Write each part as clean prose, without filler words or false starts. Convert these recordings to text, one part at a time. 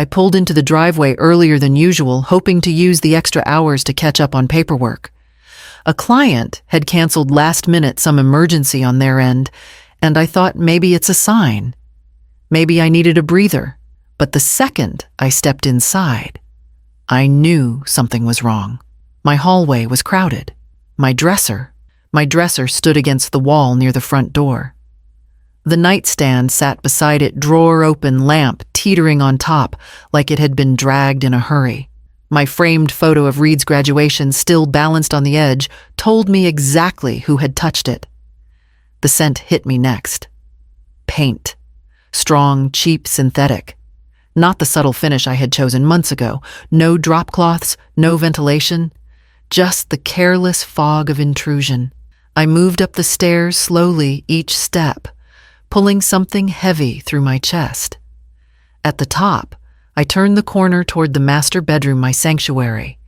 I pulled into the driveway earlier than usual, hoping to use the extra hours to catch up on paperwork. A client had canceled last minute some emergency on their end, and I thought maybe it's a sign. Maybe I needed a breather. But the second I stepped inside, I knew something was wrong. My hallway was crowded. My dresser stood against the wall near the front door. The nightstand sat beside it, drawer open, lamp teetering on top like it had been dragged in a hurry. My framed photo of Reed's graduation, still balanced on the edge, told me exactly who had touched it. The scent hit me next. Paint. Strong, cheap, synthetic. Not the subtle finish I had chosen months ago. No drop cloths, no ventilation. Just the careless fog of intrusion. I moved up the stairs slowly, each step, pulling something heavy through my chest. At the top, I turned the corner toward the master bedroom, my sanctuary.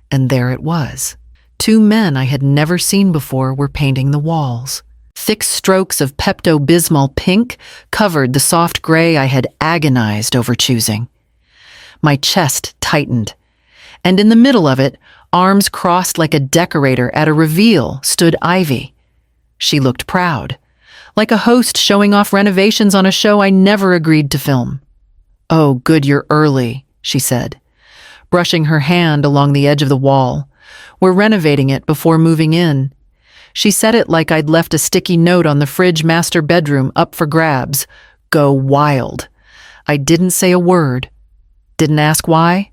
And there it was. Two men I had never seen before were painting the walls. Thick strokes of Pepto-Bismol pink covered the soft gray I had agonized over choosing. My chest tightened, and in the middle of it, arms crossed like a decorator at a reveal, stood Ivy. She looked proud, like a host showing off renovations on a show I never agreed to film. "Oh, good, you're early," she said, brushing her hand along the edge of the wall. "We're renovating it before moving in." She said it like I'd left a sticky note on the fridge master bedroom up for grabs. Go wild. I didn't say a word. Didn't ask why.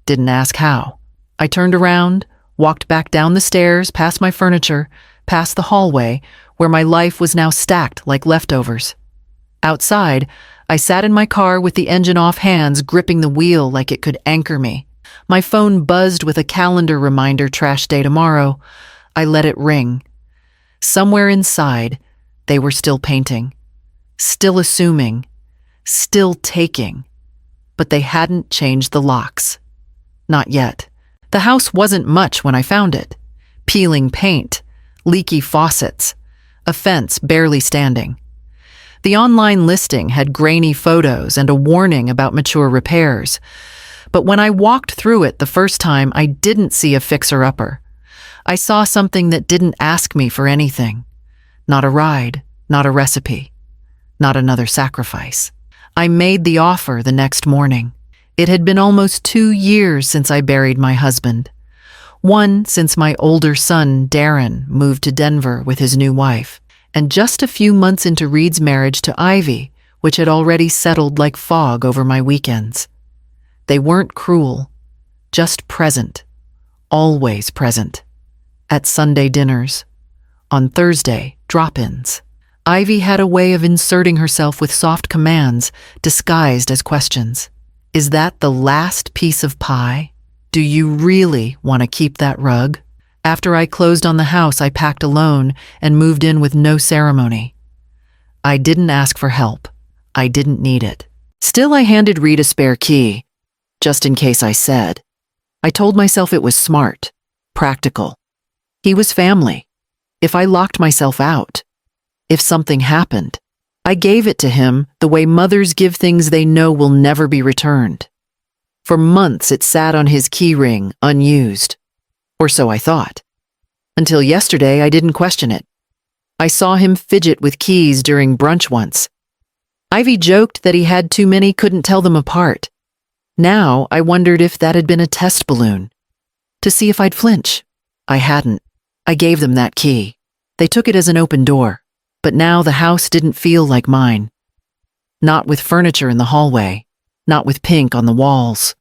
Didn't ask how. I turned around, walked back down the stairs, past my furniture, past the hallway, where my life was now stacked like leftovers. Outside, I sat in my car with the engine off, hands gripping the wheel like it could anchor me. My phone buzzed with a calendar reminder, trash day tomorrow. I let it ring. Somewhere inside, they were still painting, still assuming, still taking, but they hadn't changed the locks. Not yet. The house wasn't much when I found it. Peeling paint, leaky faucets, a fence barely standing. The online listing had grainy photos and a warning about mature repairs, but when I walked through it the first time, I didn't see a fixer-upper. I saw something that didn't ask me for anything. Not a ride, not a recipe, not another sacrifice. I made the offer the next morning. It had been almost 2 years since I buried my husband. One since my older son, Darren, moved to Denver with his new wife, and just a few months into Reed's marriage to Ivy, which had already settled like fog over my weekends. They weren't cruel, just present, always present. At Sunday dinners, on Thursday, drop-ins. Ivy had a way of inserting herself with soft commands disguised as questions. Is that the last piece of pie? Do you really want to keep that rug? After I closed on the house, I packed alone and moved in with no ceremony. I didn't ask for help. I didn't need it. Still, I handed Reed a spare key, just in case I said. I told myself it was smart, practical. He was family. If I locked myself out, if something happened, I gave it to him the way mothers give things they know will never be returned. For months it sat on his key ring, unused. Or so I thought. Until yesterday, I didn't question it. I saw him fidget with keys during brunch once. Ivy joked that he had too many, couldn't tell them apart. Now I wondered if that had been a test balloon, to see if I'd flinch. I hadn't. I gave them that key. They took it as an open door, but now the house didn't feel like mine. Not with furniture in the hallway, not with pink on the walls,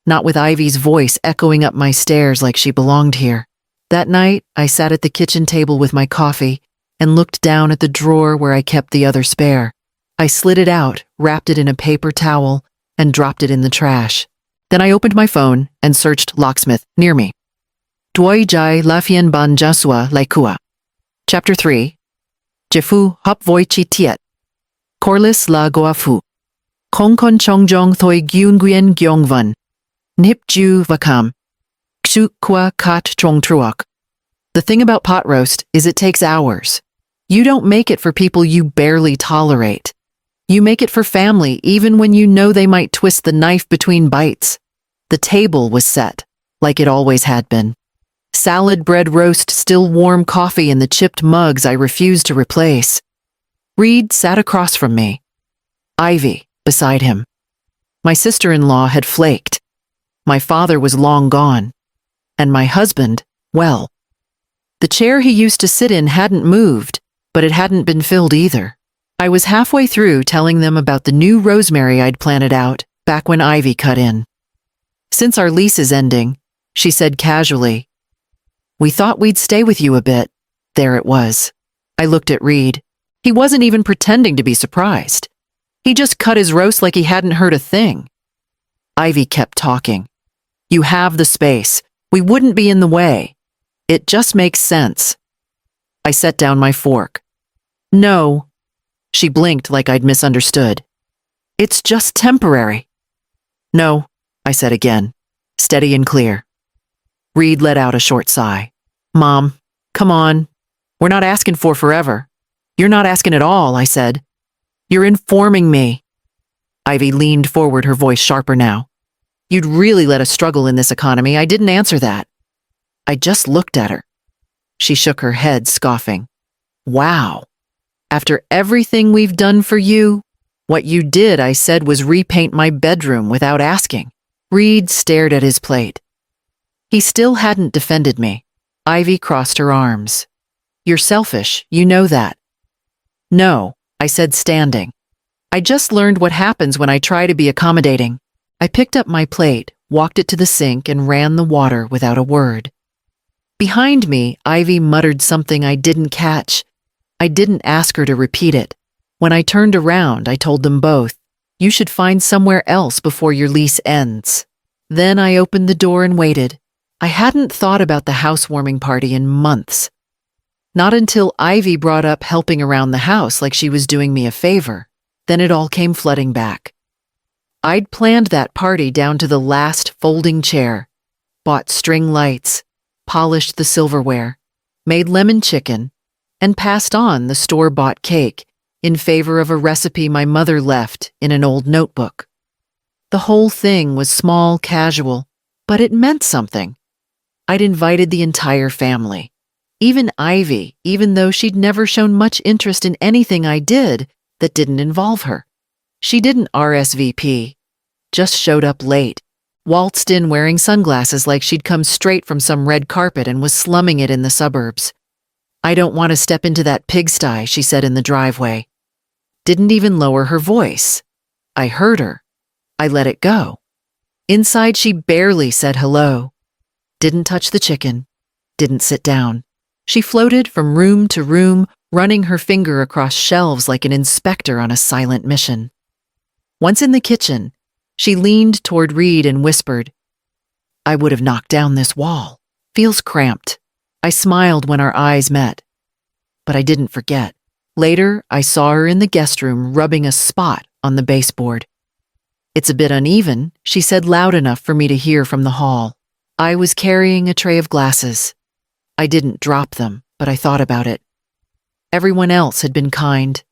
not with Ivy's voice echoing up my stairs like she belonged here. That night, I sat at the kitchen table with my coffee and looked down at the drawer where I kept the other spare. I slid it out, wrapped it in a paper towel, and dropped it in the trash. Then I opened my phone and searched locksmith near me. Doi Jai Lafien Ban Jasua Laikua. Chapter 3. Jefu Hop Voi Chi Tiet. Corliss La Goafu. Kong Kon Chong Jong Thoi Gyun Nguyen Gyong Van. Nip Ju Vakam. Kshu Kwa Kat Trong Truok. The thing about pot roast is it takes hours. You don't make it for people you barely tolerate. You make it for family even when you know they might twist the knife between bites. The table was set, like it always had been. Salad, bread, roast, still warm coffee in the chipped mugs I refused to replace. Reed sat across from me. Ivy beside him. My sister-in-law had flaked. My father was long gone. And my husband, well. The chair he used to sit in hadn't moved, but it hadn't been filled either. I was halfway through telling them about the new rosemary I'd planted out back when Ivy cut in. Since our lease is ending, she said casually, we thought we'd stay with you a bit. There it was. I looked at Reed. He wasn't even pretending to be surprised. He just cut his roast like he hadn't heard a thing. Ivy kept talking. You have the space. We wouldn't be in the way. It just makes sense. I set down my fork. No. She blinked like I'd misunderstood. It's just temporary. No, I said again, steady and clear. Reed let out a short sigh. Mom, come on. We're not asking for forever. You're not asking at all, I said. You're informing me. Ivy leaned forward, her voice sharper now. You'd really let us struggle in this economy. I didn't answer that. I just looked at her. She shook her head, scoffing. Wow. After everything we've done for you, what you did, I said, was repaint my bedroom without asking. Reed stared at his plate. He still hadn't defended me. Ivy crossed her arms. You're selfish, you know that. No, I said, standing. I just learned what happens when I try to be accommodating. I picked up my plate, walked it to the sink, and ran the water without a word. Behind me, Ivy muttered something I didn't catch. I didn't ask her to repeat it. When I turned around, I told them both, you should find somewhere else before your lease ends. Then I opened the door and waited. I hadn't thought about the housewarming party in months. Not until Ivy brought up helping around the house like she was doing me a favor. Then it all came flooding back. I'd planned that party down to the last folding chair, bought string lights, polished the silverware, made lemon chicken, and passed on the store-bought cake in favor of a recipe my mother left in an old notebook. The whole thing was small, casual, but it meant something. I'd invited the entire family. Even Ivy, even though she'd never shown much interest in anything I did that didn't involve her. She didn't RSVP, just showed up late, waltzed in wearing sunglasses like she'd come straight from some red carpet and was slumming it in the suburbs. I don't want to step into that pigsty, she said in the driveway. Didn't even lower her voice. I heard her. I let it go. Inside, she barely said hello. Didn't touch the chicken. Didn't sit down. She floated from room to room, running her finger across shelves like an inspector on a silent mission. Once in the kitchen, she leaned toward Reed and whispered, I would have knocked down this wall. Feels cramped. I smiled when our eyes met. But I didn't forget. Later, I saw her in the guest room rubbing a spot on the baseboard. It's a bit uneven, she said loud enough for me to hear from the hall. I was carrying a tray of glasses. I didn't drop them, but I thought about it. Everyone else had been kind.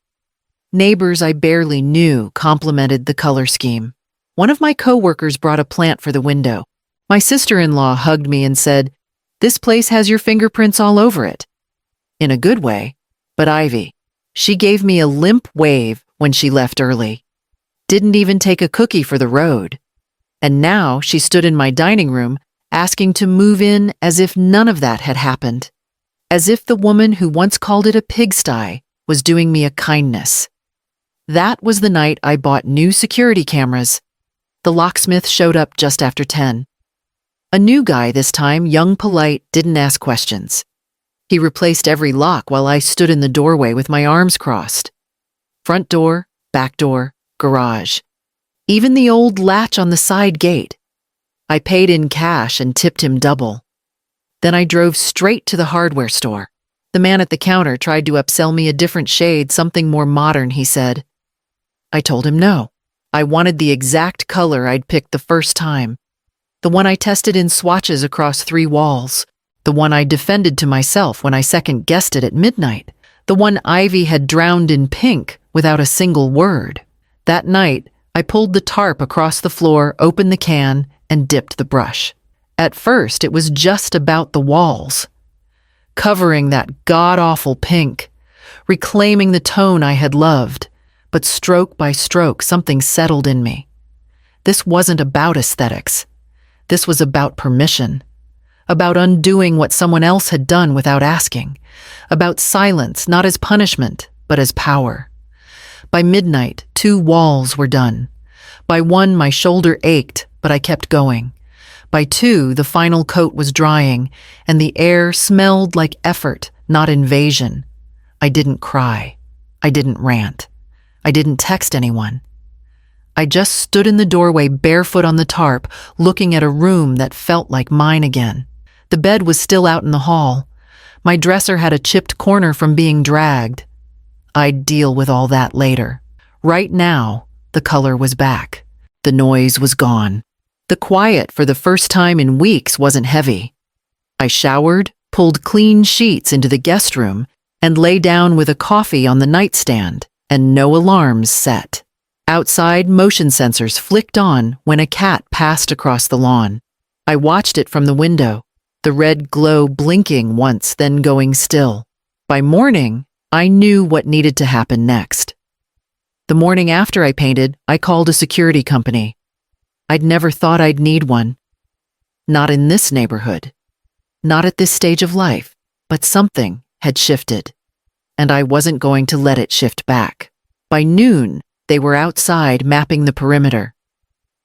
Neighbors I barely knew complimented the color scheme. One of my coworkers brought a plant for the window. My sister-in-law hugged me and said, This place has your fingerprints all over it. In a good way, but Ivy, she gave me a limp wave when she left early. Didn't even take a cookie for the road. And now she stood in my dining room asking to move in as if none of that had happened. As if the woman who once called it a pigsty was doing me a kindness. That was the night I bought new security cameras. The locksmith showed up just after 10. A new guy this time, young, polite, didn't ask questions. He replaced every lock while I stood in the doorway with my arms crossed. Front door, back door, garage. Even the old latch on the side gate. I paid in cash and tipped him double. Then I drove straight to the hardware store. The man at the counter tried to upsell me a different shade, something more modern, he said. I told him no. I wanted the exact color I'd picked the first time. The one I tested in swatches across 3 walls. The one I defended to myself when I second-guessed it at midnight. The one Ivy had drowned in pink without a single word. That night, I pulled the tarp across the floor, opened the can, and dipped the brush. At first, it was just about the walls, covering that god-awful pink, reclaiming the tone I had loved, but stroke by stroke, something settled in me. This wasn't about aesthetics. This was about permission, about undoing what someone else had done without asking, about silence, not as punishment, but as power. By midnight, 2 walls were done. By 1, my shoulder ached, but I kept going. By 2, the final coat was drying, and the air smelled like effort, not invasion. I didn't cry. I didn't rant. I didn't text anyone. I just stood in the doorway, barefoot on the tarp, looking at a room that felt like mine again. The bed was still out in the hall. My dresser had a chipped corner from being dragged. I'd deal with all that later. Right now, the color was back. The noise was gone. The quiet, for the first time in weeks, wasn't heavy. I showered, pulled clean sheets into the guest room, and lay down with a coffee on the nightstand, and no alarms set. Outside, motion sensors flicked on when a cat passed across the lawn. I watched it from the window, the red glow blinking once, then going still. By morning, I knew what needed to happen next. The morning after I painted, I called a security company. I'd never thought I'd need one. Not in this neighborhood. Not at this stage of life. But something had shifted. And I wasn't going to let it shift back. By noon, they were outside mapping the perimeter.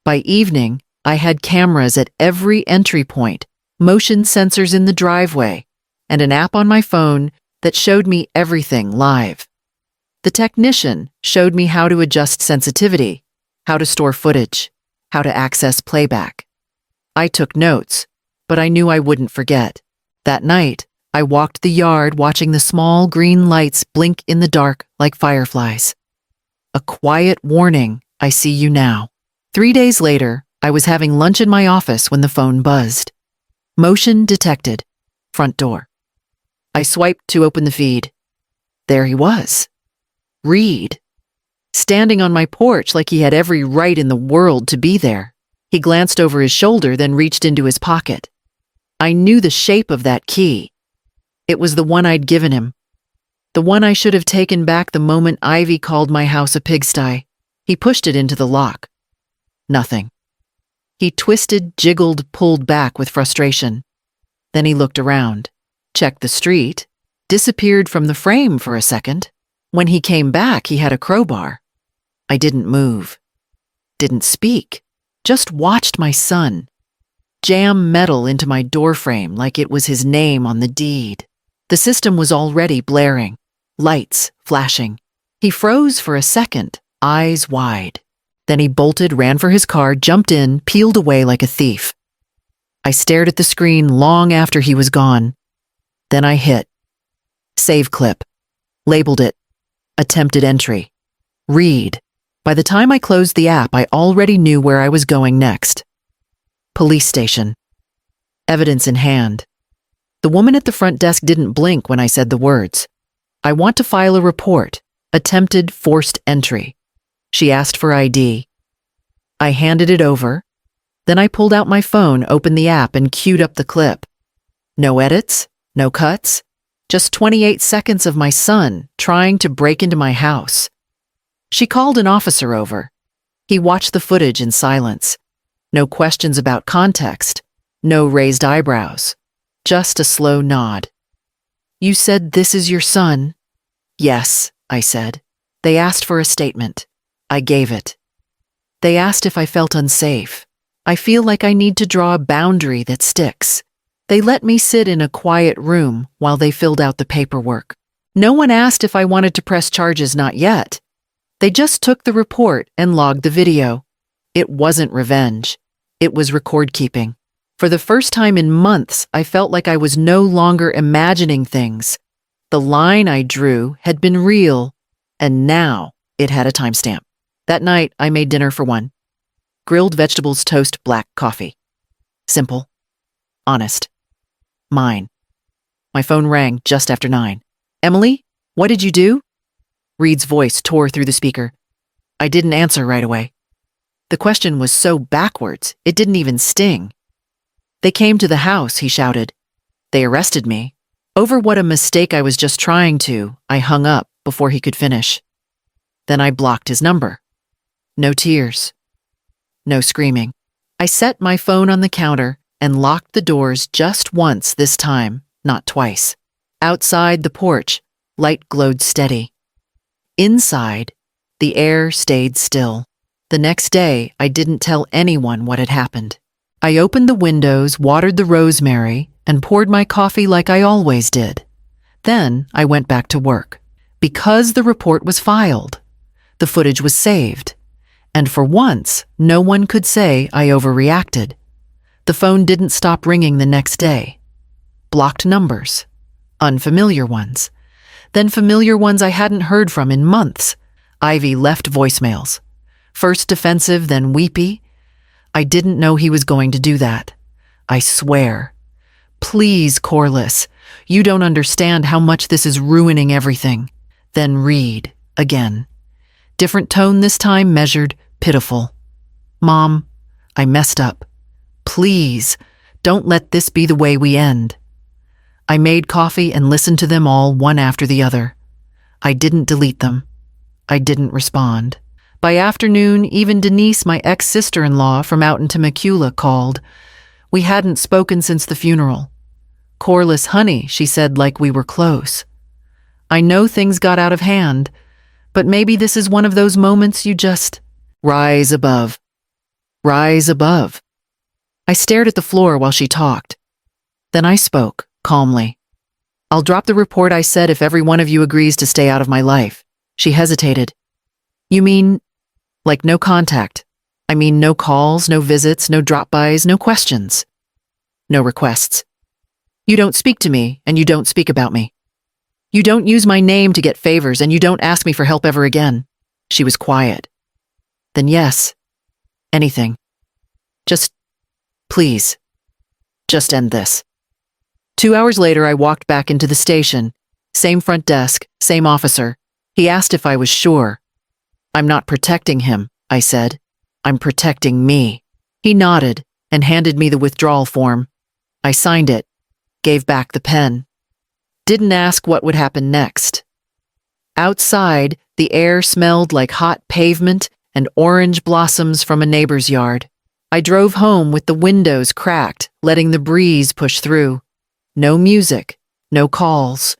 By evening, I had cameras at every entry point, motion sensors in the driveway, and an app on my phone that showed me everything live. The technician showed me how to adjust sensitivity, how to store footage, how to access playback. I took notes, but I knew I wouldn't forget. That night, I walked the yard watching the small green lights blink in the dark like fireflies. A quiet warning, I see you now. 3 days later, I was having lunch in my office when the phone buzzed. Motion detected. Front door. I swiped to open the feed. There he was. Reed. Standing on my porch like he had every right in the world to be there. He glanced over his shoulder, then reached into his pocket. I knew the shape of that key. It was the one I'd given him. The one I should have taken back the moment Ivy called my house a pigsty. He pushed it into the lock. Nothing. He twisted, jiggled, pulled back with frustration. Then he looked around, checked the street, disappeared from the frame for a second. When he came back, he had a crowbar. I didn't move, didn't speak, just watched my son jam metal into my doorframe like it was his name on the deed. The system was already blaring, lights flashing. He froze for a second, eyes wide. Then he bolted, ran for his car, jumped in, peeled away like a thief. I stared at the screen long after he was gone. Then I hit save clip, labeled it attempted entry. Read. By the time I closed the app, I already knew where I was going next. Police station. Evidence in hand. The woman at the front desk didn't blink when I said the words. I want to file a report. Attempted forced entry. She asked for ID. I handed it over. Then I pulled out my phone, opened the app, and queued up the clip. No edits, no cuts, just 28 seconds of my son trying to break into my house. She called an officer over. He watched the footage in silence. No questions about context, no raised eyebrows, just a slow nod. You said this is your son? Yes, I said. They asked for a statement. I gave it. They asked if I felt unsafe. I feel like I need to draw a boundary that sticks. They let me sit in a quiet room while they filled out the paperwork. No one asked if I wanted to press charges, not yet. They just took the report and logged the video. It wasn't revenge. It was record keeping. For the first time in months, I felt like I was no longer imagining things. The line I drew had been real, and now it had a timestamp. That night, I made dinner for one. Grilled vegetables, toast, black coffee. Simple. Honest. Mine. My phone rang just after 9. Emily, what did you do? Reed's voice tore through the speaker. I didn't answer right away. The question was so backwards, it didn't even sting. They came to the house, he shouted. They arrested me. Over what a mistake I was just trying to, I hung up before he could finish. Then I blocked his number. No tears. No screaming. I set my phone on the counter and locked the doors just once this time, not twice. Outside the porch, light glowed steady. Inside, the air stayed still. The next day, I didn't tell anyone what had happened. I opened the windows, watered the rosemary, and poured my coffee like I always did. Then I went back to work. Because the report was filed, the footage was saved, and for once, no one could say I overreacted. The phone didn't stop ringing the next day. Blocked numbers. Unfamiliar ones. Then familiar ones I hadn't heard from in months. Ivy left voicemails. First defensive, then weepy. I didn't know he was going to do that. I swear. Please, Corliss, you don't understand how much this is ruining everything. Then read, again. Different tone this time, measured, pitiful. Mom, I messed up. Please, don't let this be the way we end. I made coffee and listened to them all one after the other. I didn't delete them. I didn't respond. By afternoon, even Denise, my ex-sister-in-law from out in Temecula, called. We hadn't spoken since the funeral. Corliss, honey, she said like we were close. I know things got out of hand, but maybe this is one of those moments you just rise above. Rise above. I stared at the floor while she talked. Then I spoke, calmly. I'll drop the report I said if every one of you agrees to stay out of my life. She hesitated. You mean, like no contact? I mean no calls, no visits, no drop-bys, no questions. No requests. You don't speak to me, and you don't speak about me. You don't use my name to get favors, and you don't ask me for help ever again. She was quiet. Then yes. Anything. Just, please. Just end this. 2 hours later, I walked back into the station. Same front desk, same officer. He asked if I was sure. I'm not protecting him, I said. I'm protecting me. He nodded and handed me the withdrawal form. I signed it, gave back the pen. Didn't ask what would happen next. Outside, the air smelled like hot pavement and orange blossoms from a neighbor's yard. I drove home with the windows cracked, letting the breeze push through. No music, no calls,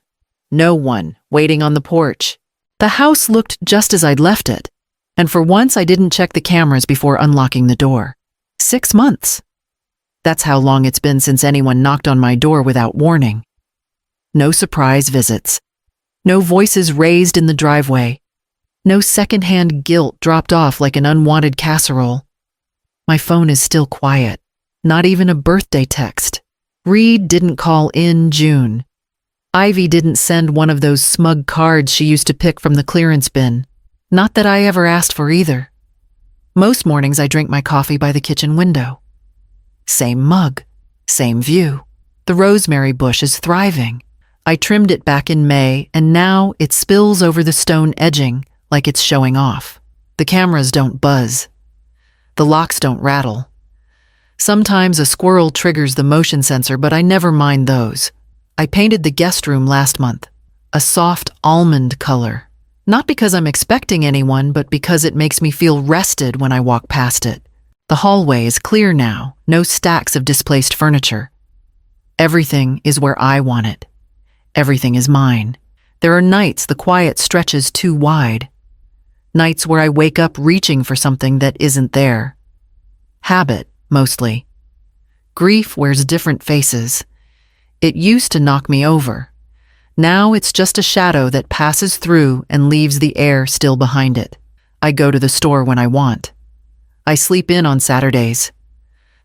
no one waiting on the porch. The house looked just as I'd left it, and for once I didn't check the cameras before unlocking the door. 6 months. That's how long it's been since anyone knocked on my door without warning. No surprise visits. No voices raised in the driveway. No secondhand guilt dropped off like an unwanted casserole. My phone is still quiet. Not even a birthday text. Reed didn't call in June. Ivy didn't send one of those smug cards she used to pick from the clearance bin. Not that I ever asked for either. Most mornings I drink my coffee by the kitchen window. Same mug, same view. The rosemary bush is thriving. I trimmed it back in May, and now it spills over the stone edging like it's showing off. The cameras don't buzz. The locks don't rattle. Sometimes a squirrel triggers the motion sensor, but I never mind those. I painted the guest room last month, a soft almond color. Not because I'm expecting anyone, but because it makes me feel rested when I walk past it. The hallway is clear now, no stacks of displaced furniture. Everything is where I want it. Everything is mine. There are nights the quiet stretches too wide. Nights where I wake up reaching for something that isn't there. Habit, mostly. Grief wears different faces. It used to knock me over. Now it's just a shadow that passes through and leaves the air still behind it. I go to the store when I want. I sleep in on Saturdays.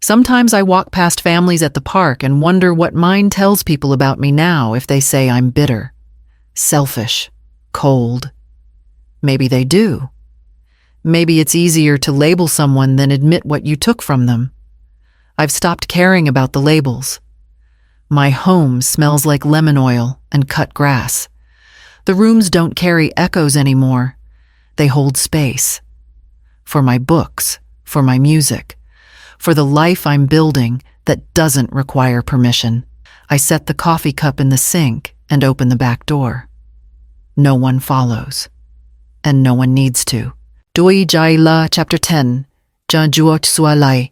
Sometimes I walk past families at the park and wonder what mine tells people about me now if they say I'm bitter, selfish, cold. Maybe they do. Maybe it's easier to label someone than admit what you took from them. I've stopped caring about the labels. My home smells like lemon oil and cut grass. The rooms don't carry echoes anymore. They hold space. for my books, for my music, for the life I'm building that doesn't require permission. I set the coffee cup in the sink and open the back door. No one follows. And no one needs to. Doi Jai La, Chapter 10, Jan Juot Sualai,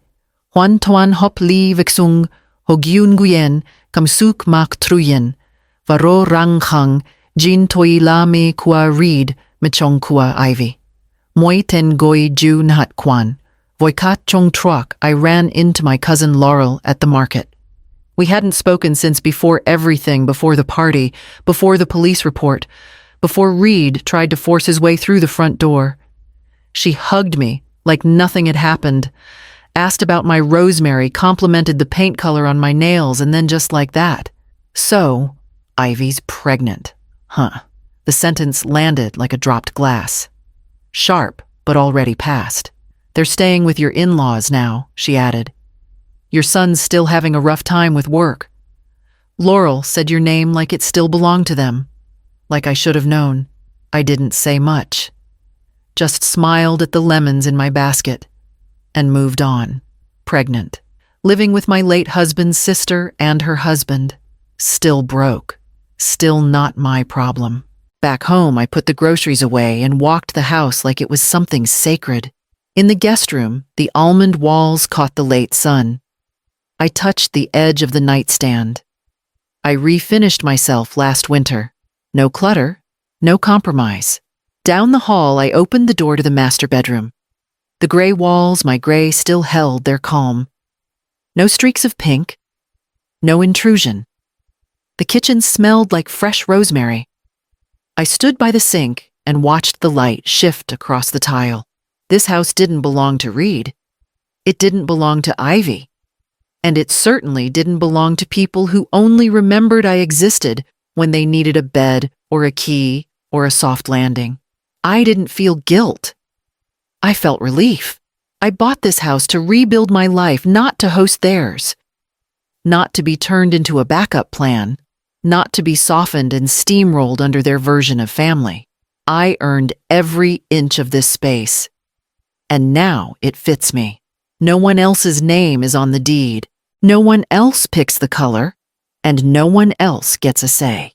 Huan Tuan Hop Li Vixung, Hogyun Guyen, Kam Suk Mak Truyen, Varo Rang Khang, Jin Toi La Me Kua Reed, Michong Kua Ivy. Moi Ten Goi Ju Nhat Kwan, Voikat Chong Truok, I ran into my cousin Laurel at the market. We hadn't spoken since before everything, before the party, before the police report, before Reed tried to force his way through the front door. She hugged me like nothing had happened, asked about my rosemary, complimented the paint color on my nails, and then just like that. So, Ivy's pregnant. Huh. The sentence landed like a dropped glass. Sharp, but already past. They're staying with your in-laws now, she added. Your son's still having a rough time with work. Laurel said your name like it still belonged to them. Like I should have known. I didn't say much. Just smiled at the lemons in my basket and moved on. Pregnant. Living with my late husband's sister and her husband. Still broke. Still not my problem. Back home, I put the groceries away and walked the house like it was something sacred. In the guest room, the almond walls caught the late sun. I touched the edge of the nightstand. I refinished myself last winter. No clutter, no compromise. Down the hall, I opened the door to the master bedroom. The gray walls, my gray, still held their calm. No streaks of pink. No intrusion. The kitchen smelled like fresh rosemary. I stood by the sink and watched the light shift across the tile. This house didn't belong to Reed. It didn't belong to Ivy. And it certainly didn't belong to people who only remembered I existed when they needed a bed or a key or a soft landing. I didn't feel guilt. I felt relief. I bought this house to rebuild my life, not to host theirs. Not to be turned into a backup plan. Not to be softened and steamrolled under their version of family. I earned every inch of this space. And now it fits me. No one else's name is on the deed. No one else picks the color, and no one else gets a say.